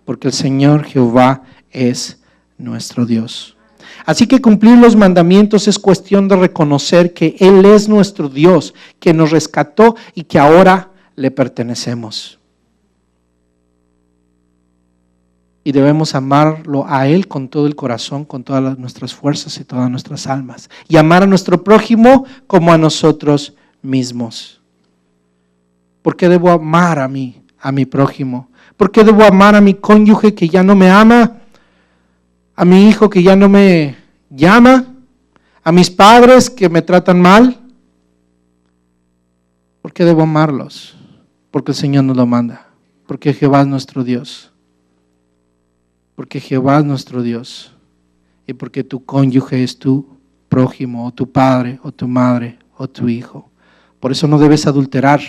Porque el Señor Jehová es nuestro Dios. Así que cumplir los mandamientos es cuestión de reconocer que Él es nuestro Dios, que nos rescató y que ahora le pertenecemos. Y debemos amarlo a Él con todo el corazón, con todas nuestras fuerzas y todas nuestras almas. Y amar a nuestro prójimo como a nosotros mismos. ¿Por qué debo amar a mi prójimo? ¿Por qué debo amar a mi cónyuge que ya no me ama? ¿A mi hijo que ya no me llama? ¿A mis padres que me tratan mal? ¿Por qué debo amarlos? Porque el Señor nos lo manda. Porque Jehová es nuestro Dios. Porque Jehová es nuestro Dios. Y porque tu cónyuge es tu prójimo, o tu padre, o tu madre, o tu hijo. Por eso no debes adulterar.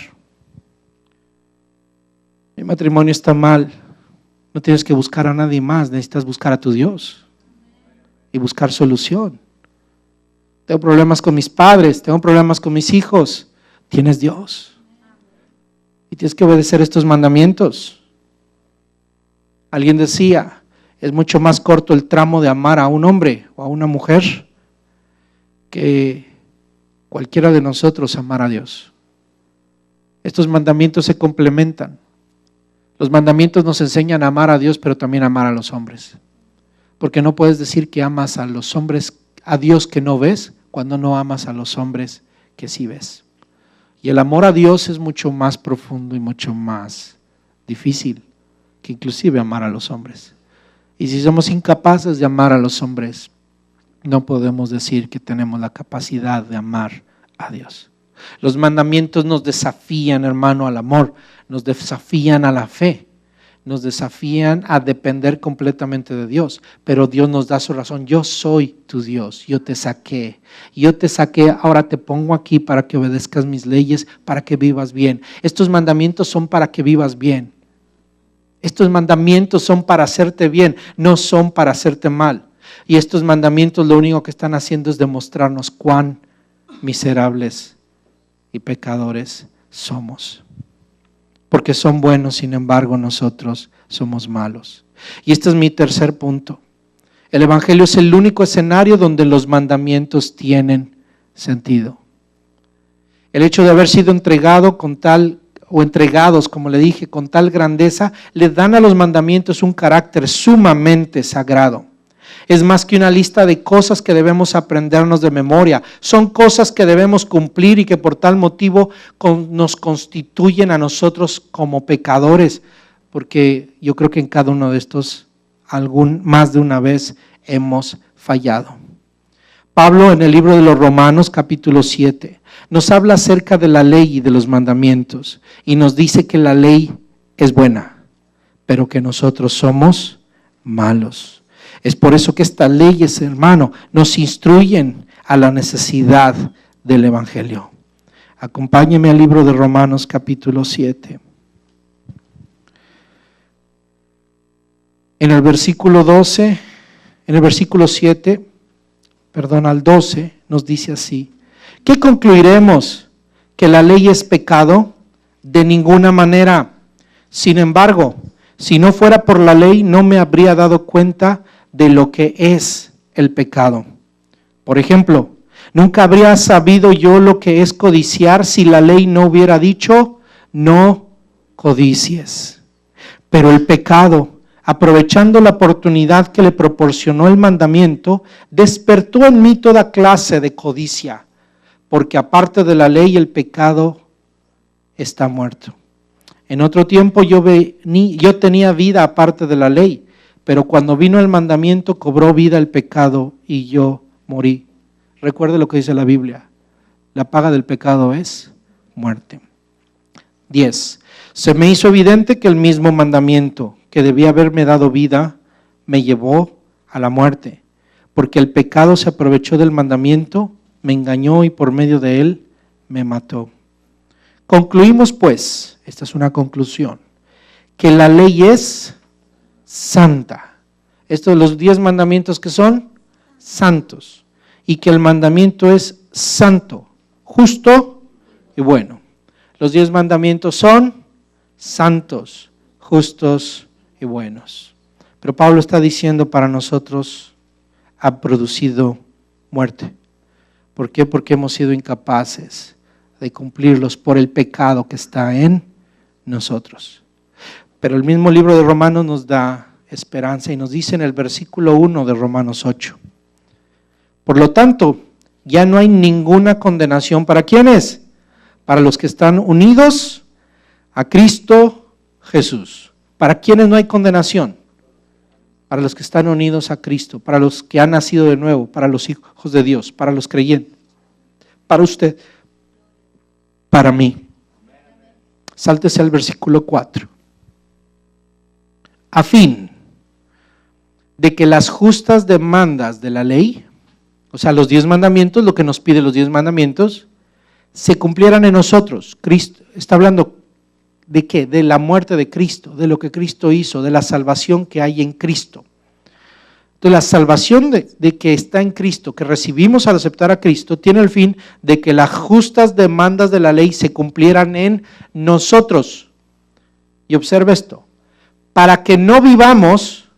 Mi matrimonio está mal. No tienes que buscar a nadie más, necesitas buscar a tu Dios y buscar solución. Tengo problemas con mis padres, tengo problemas con mis hijos. Tienes Dios y tienes que obedecer estos mandamientos. Alguien decía, es mucho más corto el tramo de amar a un hombre o a una mujer que cualquiera de nosotros amar a Dios. Estos mandamientos se complementan. Los mandamientos nos enseñan a amar a Dios, pero también a amar a los hombres. Porque no puedes decir que amas a los hombres, a Dios que no ves, cuando no amas a los hombres que sí ves. Y el amor a Dios es mucho más profundo y mucho más difícil que inclusive amar a los hombres. Y si somos incapaces de amar a los hombres, no podemos decir que tenemos la capacidad de amar a Dios. Los mandamientos nos desafían, hermano, al amor, nos desafían a la fe, nos desafían a depender completamente de Dios, pero Dios nos da su razón. Yo soy tu Dios, yo te saqué, ahora te pongo aquí para que obedezcas mis leyes, para que vivas bien. Estos mandamientos son para que vivas bien. Estos mandamientos son para hacerte bien, no son para hacerte mal. Y estos mandamientos lo único que están haciendo es demostrarnos cuán miserables y pecadores somos. Porque son buenos, sin embargo, nosotros somos malos. Y este es mi tercer punto. El Evangelio es el único escenario donde los mandamientos tienen sentido. El hecho de haber sido entregado con tal, o entregados, como le dije, con tal grandeza, le dan a los mandamientos un carácter sumamente sagrado. Es más que una lista de cosas que debemos aprendernos de memoria. Son cosas que debemos cumplir y que por tal motivo nos constituyen a nosotros como pecadores. Porque yo creo que en cada uno de estos, más de una vez, hemos fallado. Pablo en el libro de los Romanos capítulo 7 nos habla acerca de la ley y de los mandamientos y nos dice que la ley es buena, pero que nosotros somos malos. Es por eso que estas leyes, hermano, nos instruyen a la necesidad del Evangelio. Acompáñeme al libro de Romanos capítulo 7. En el versículo 7, al 12, nos dice así: ¿qué concluiremos? ¿Que la ley es pecado? De ninguna manera. Sin embargo, si no fuera por la ley, no me habría dado cuenta de lo que es el pecado. Por ejemplo, nunca habría sabido yo lo que es codiciar si la ley no hubiera dicho, no codicies. Pero el pecado, aprovechando la oportunidad que le proporcionó el mandamiento, despertó en mí toda clase de codicia, porque aparte de la ley el pecado está muerto. En otro tiempo yo tenía vida aparte de la ley, pero cuando vino el mandamiento cobró vida el pecado y yo morí. Recuerde lo que dice la Biblia: la paga del pecado es muerte. 10. Se me hizo evidente que el mismo mandamiento que debía haberme dado vida me llevó a la muerte, porque el pecado se aprovechó del mandamiento, me engañó y por medio de él me mató. Concluimos pues, esta es una conclusión, que la ley es santa. Estos los 10 mandamientos que son santos, y que el mandamiento es santo, justo y bueno. Los 10 mandamientos son santos, justos y buenos. Pero Pablo está diciendo para nosotros ha producido muerte. ¿Por qué? Porque hemos sido incapaces de cumplirlos por el pecado que está en nosotros. Pero el mismo libro de Romanos nos da esperanza y nos dice en el versículo 1 de Romanos 8: por lo tanto, ya no hay ninguna condenación. ¿Para quiénes? Para los que están unidos a Cristo Jesús. ¿Para quiénes no hay condenación? Para los que están unidos a Cristo, para los que han nacido de nuevo, para los hijos de Dios, para los creyentes, para usted, para mí. Sáltese al versículo 4. A fin de que las justas demandas de la ley, o sea, los 10 mandamientos, lo que nos pide los 10 mandamientos, se cumplieran en nosotros. Cristo está hablando ¿de qué? De la muerte de Cristo, de lo que Cristo hizo, de la salvación que hay en Cristo. Entonces, la salvación de que está en Cristo, que recibimos al aceptar a Cristo, tiene el fin de que las justas demandas de la ley se cumplieran en nosotros. Y observe esto: para que no vivamos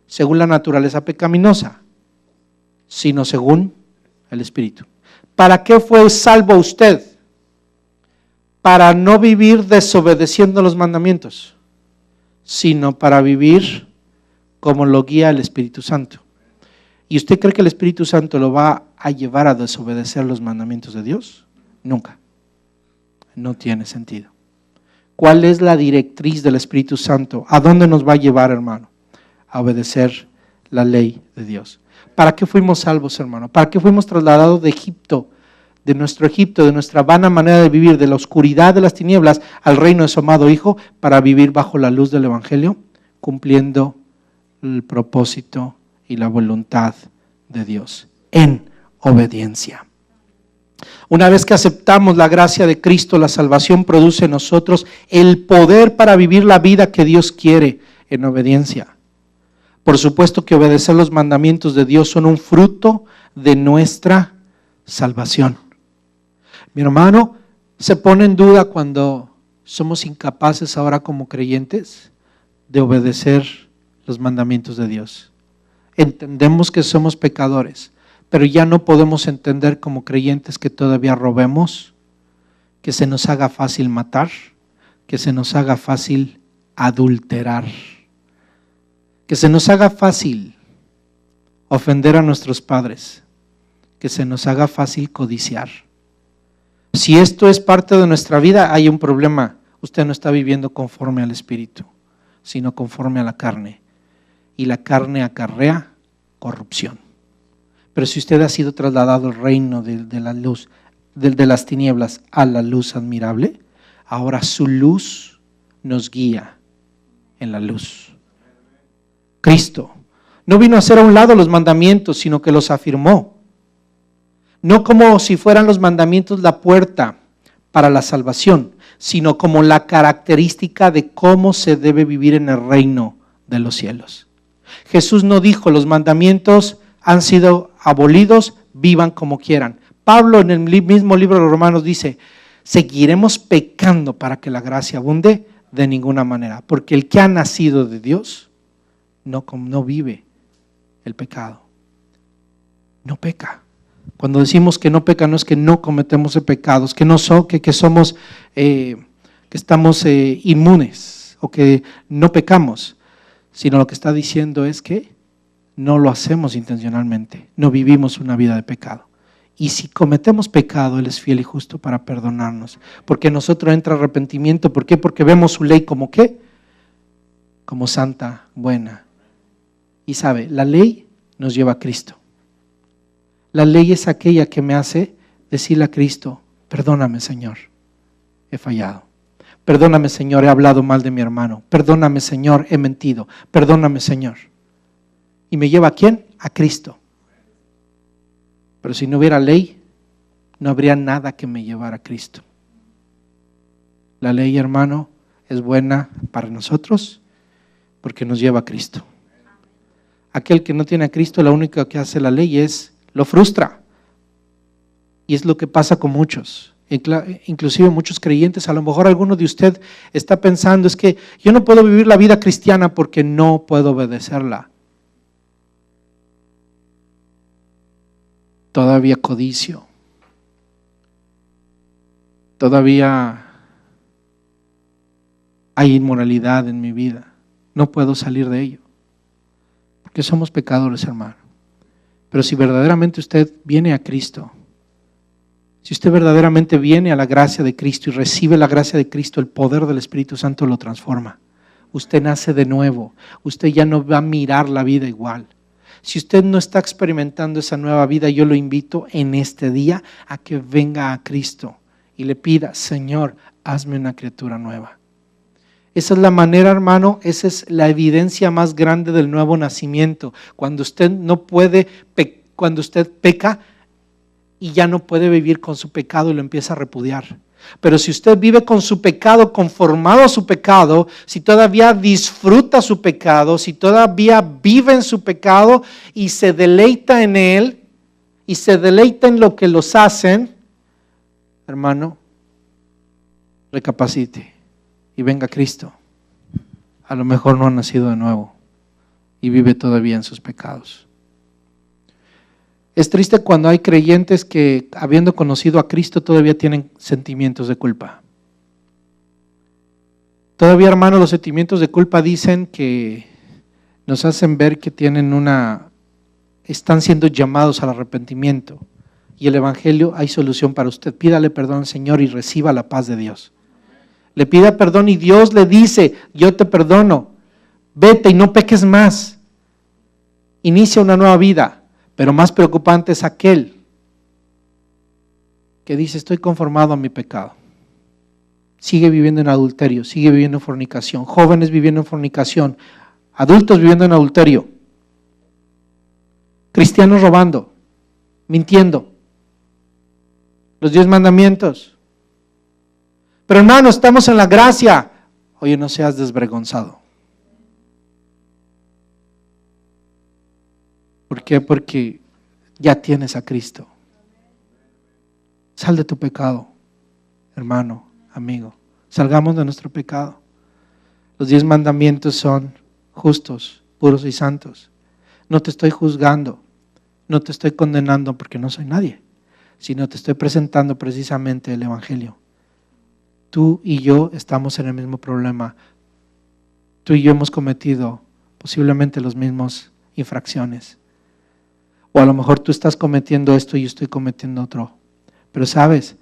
según la naturaleza pecaminosa, sino según el Espíritu. ¿Para qué fue salvo usted? Para no vivir desobedeciendo los mandamientos, sino para vivir como lo guía el Espíritu Santo. ¿Y usted cree que el Espíritu Santo lo va a llevar a desobedecer los mandamientos de Dios? Nunca. No tiene sentido. ¿Cuál es la directriz del Espíritu Santo? ¿A dónde nos va a llevar, hermano? A obedecer la ley de Dios. ¿Para qué fuimos salvos, hermano? ¿Para qué fuimos trasladados de Egipto, de nuestra vana manera de vivir, de la oscuridad de las tinieblas, al reino de su amado Hijo, para vivir bajo la luz del Evangelio, cumpliendo el propósito y la voluntad de Dios, en obediencia? Una vez que aceptamos la gracia de Cristo, la salvación produce en nosotros el poder para vivir la vida que Dios quiere en obediencia. Por supuesto que obedecer los mandamientos de Dios son un fruto de nuestra salvación. Mi hermano, se pone en duda cuando somos incapaces ahora como creyentes de obedecer los mandamientos de Dios. Entendemos que somos pecadores, pero ya no podemos entender como creyentes que todavía robemos, que se nos haga fácil matar, que se nos haga fácil adulterar, que se nos haga fácil ofender a nuestros padres, que se nos haga fácil codiciar. Si esto es parte de nuestra vida, hay un problema. Usted no está viviendo conforme al Espíritu, sino conforme a la carne. Y la carne acarrea corrupción. Pero si usted ha sido trasladado al reino de la luz, de las tinieblas a la luz admirable, ahora su luz nos guía en la luz. Cristo no vino a hacer a un lado los mandamientos, sino que los afirmó. No como si fueran los mandamientos la puerta para la salvación, sino como la característica de cómo se debe vivir en el reino de los cielos. Jesús no dijo, los mandamientos han sido abolidos, vivan como quieran. Pablo en el mismo libro de los Romanos dice, ¿seguiremos pecando para que la gracia abunde? De ninguna manera, porque el que ha nacido de Dios no vive el pecado, no peca. Cuando decimos que no peca, no es que no cometemos pecados, que somos, que estamos inmunes o que no pecamos, sino lo que está diciendo es que no lo hacemos intencionalmente, no vivimos una vida de pecado. Y si cometemos pecado, Él es fiel y justo para perdonarnos, porque en nosotros entra arrepentimiento. ¿Por qué? Porque vemos su ley como ¿qué? Como santa, buena. Y sabe, la ley nos lleva a Cristo. La ley es aquella que me hace decirle a Cristo, perdóname Señor, he fallado. Perdóname Señor, he hablado mal de mi hermano. Perdóname Señor, he mentido. Perdóname Señor. ¿Y me lleva a quién? A Cristo. Pero si no hubiera ley, no habría nada que me llevara a Cristo. La ley, hermano, es buena para nosotros porque nos lleva a Cristo. Aquel que no tiene a Cristo, lo único que hace la ley es lo frustra. Y es lo que pasa con muchos, inclusive muchos creyentes. A lo mejor alguno de usted está pensando, es que yo no puedo vivir la vida cristiana porque no puedo obedecerla. Todavía codicio, todavía hay inmoralidad en mi vida, no puedo salir de ello, porque somos pecadores, hermano. Pero si verdaderamente usted viene a Cristo, si usted verdaderamente viene a la gracia de Cristo y recibe la gracia de Cristo, el poder del Espíritu Santo lo transforma. Usted nace de nuevo, usted ya no va a mirar la vida igual. Si usted no está experimentando esa nueva vida, yo lo invito en este día a que venga a Cristo y le pida, Señor, hazme una criatura nueva. Esa es la manera, hermano, esa es la evidencia más grande del nuevo nacimiento. Cuando usted cuando usted peca y ya no puede vivir con su pecado y lo empieza a repudiar. Pero si usted vive con su pecado, conformado a su pecado, si todavía disfruta su pecado, si todavía vive en su pecado y se deleita en él, y se deleita en lo que los hacen, hermano, recapacite y venga a Cristo. A lo mejor no ha nacido de nuevo y vive todavía en sus pecados. Es triste cuando hay creyentes que, habiendo conocido a Cristo, todavía tienen sentimientos de culpa. Todavía, hermano, los sentimientos de culpa dicen que nos hacen ver que están siendo llamados al arrepentimiento. Y el Evangelio, hay solución para usted. Pídale perdón al Señor y reciba la paz de Dios. Le pida perdón y Dios le dice, yo te perdono, vete y no peques más. Inicia una nueva vida. Pero más preocupante es aquel que dice, estoy conformado a mi pecado. Sigue viviendo en adulterio, sigue viviendo en fornicación, jóvenes viviendo en fornicación, adultos viviendo en adulterio, cristianos robando, mintiendo, los 10 mandamientos. Pero hermano, estamos en la gracia. Oye, no seas desvergonzado. ¿Por qué? Porque ya tienes a Cristo. Sal de tu pecado, hermano, amigo. Salgamos de nuestro pecado. Los 10 mandamientos son justos, puros y santos. No te estoy juzgando, no te estoy condenando porque no soy nadie, sino te estoy presentando precisamente el Evangelio. Tú y yo estamos en el mismo problema. Tú y yo hemos cometido posiblemente las mismas infracciones. O a lo mejor tú estás cometiendo esto y yo estoy cometiendo otro. Pero sabes,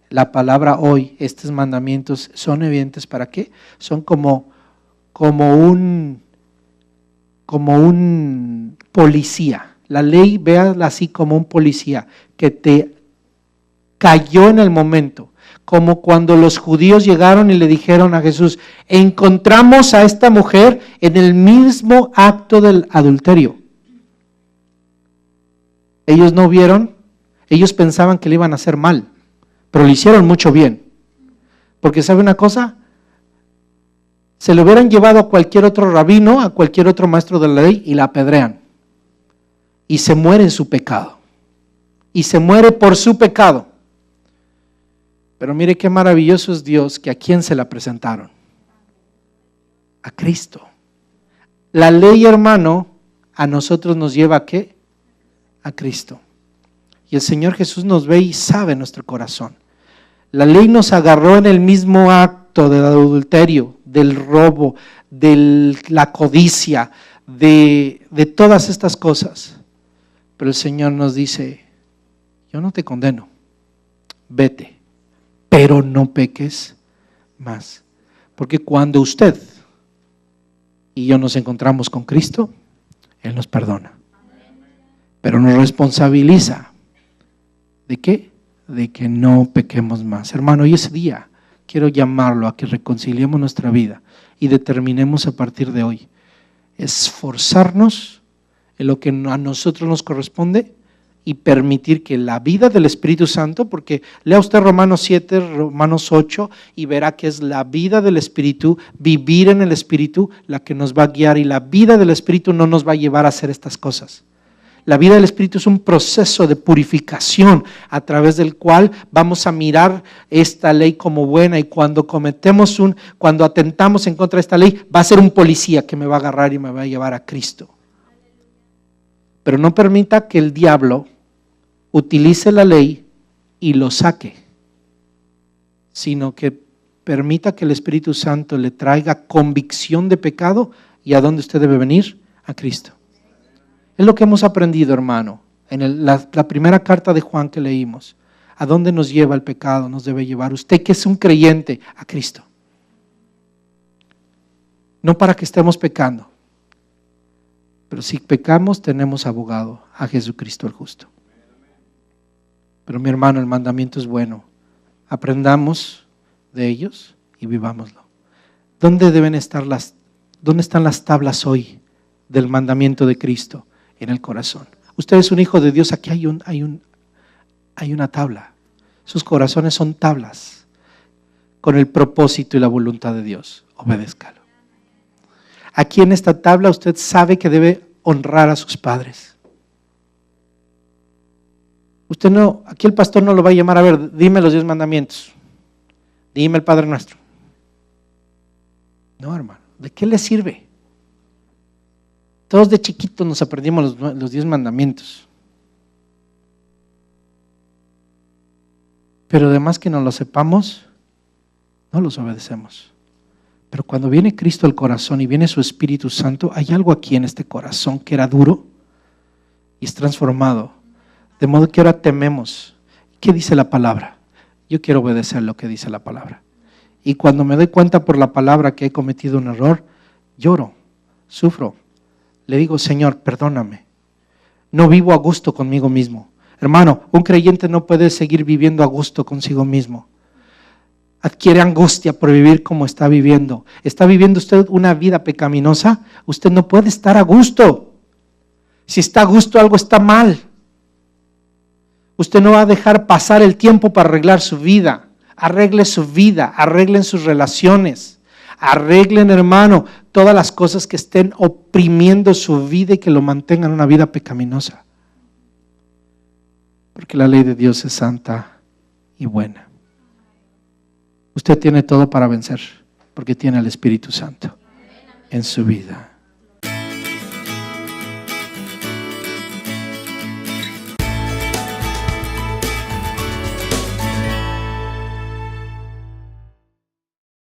la palabra hoy, estos mandamientos son evidentes ¿para qué? Son como un policía La ley, véala así como un policía que te cayó en el momento. Como cuando los judíos llegaron y le dijeron a Jesús, encontramos a esta mujer en el mismo acto del adulterio. Ellos no vieron, ellos pensaban que le iban a hacer mal, pero le hicieron mucho bien. Porque ¿sabe una cosa? Se le hubieran llevado a cualquier otro rabino, a cualquier otro maestro de la ley y la apedrean. Y se muere en su pecado. Y se muere por su pecado. Pero mire qué maravilloso es Dios, que a quién se la presentaron. A Cristo. La ley, hermano, a nosotros nos lleva ¿a qué? A Cristo. Y el Señor Jesús nos ve y sabe nuestro corazón. La ley nos agarró en el mismo acto del adulterio, del robo, de la codicia, de todas estas cosas. Pero el Señor nos dice, yo no te condeno, vete, pero no peques más. Porque cuando usted y yo nos encontramos con Cristo, Él nos perdona. Pero nos responsabiliza. ¿De qué? De que no pequemos más. Hermano, hoy ese día quiero llamarlo a que reconciliemos nuestra vida y determinemos a partir de hoy esforzarnos en lo que a nosotros nos corresponde y permitir que la vida del Espíritu Santo, porque lea usted Romanos 7, Romanos 8 y verá que es la vida del Espíritu, vivir en el Espíritu la que nos va a guiar, y la vida del Espíritu no nos va a llevar a hacer estas cosas. La vida del Espíritu es un proceso de purificación a través del cual vamos a mirar esta ley como buena, y cuando cuando atentamos en contra de esta ley, va a ser un policía que me va a agarrar y me va a llevar a Cristo. Pero no permita que el diablo utilice la ley y lo saque, sino que permita que el Espíritu Santo le traiga convicción de pecado. ¿Y a dónde usted debe venir? A Cristo. Es lo que hemos aprendido, hermano, en la primera carta de Juan que leímos. ¿A dónde nos lleva el pecado? Nos debe llevar usted, que es un creyente, a Cristo. No para que estemos pecando, pero si pecamos tenemos abogado, a Jesucristo el justo. Pero mi hermano, el mandamiento es bueno. Aprendamos de ellos y vivámoslo. ¿Dónde están las tablas hoy del mandamiento de Cristo? En el corazón. Usted es un hijo de Dios, aquí hay una tabla. Sus corazones son tablas con el propósito y la voluntad de Dios. Obedézcalo. Aquí en esta tabla usted sabe que debe honrar a sus padres. Usted no, aquí el pastor no lo va a llamar, a ver, dime los 10 mandamientos. Dime el Padre Nuestro. No, hermano, ¿de qué le sirve? Todos de chiquitos nos aprendimos los 10 mandamientos. Pero además que no lo sepamos, no los obedecemos. Pero cuando viene Cristo al corazón y viene su Espíritu Santo, hay algo aquí en este corazón que era duro y es transformado. De modo que ahora tememos. ¿Qué dice la palabra? Yo quiero obedecer lo que dice la palabra. Y cuando me doy cuenta por la palabra que he cometido un error, lloro, sufro. Le digo, Señor, perdóname. No vivo a gusto conmigo mismo. Hermano, un creyente no puede seguir viviendo a gusto consigo mismo. Adquiere angustia por vivir como está viviendo. ¿Está viviendo usted una vida pecaminosa? Usted no puede estar a gusto. Si está a gusto, algo está mal. Usted no va a dejar pasar el tiempo para arreglar su vida. Arregle su vida, arreglen sus relaciones. Arreglen, hermano, todas las cosas que estén oprimiendo su vida y que lo mantengan en una vida pecaminosa. Porque la ley de Dios es santa y buena. Usted tiene todo para vencer, porque tiene el Espíritu Santo en su vida.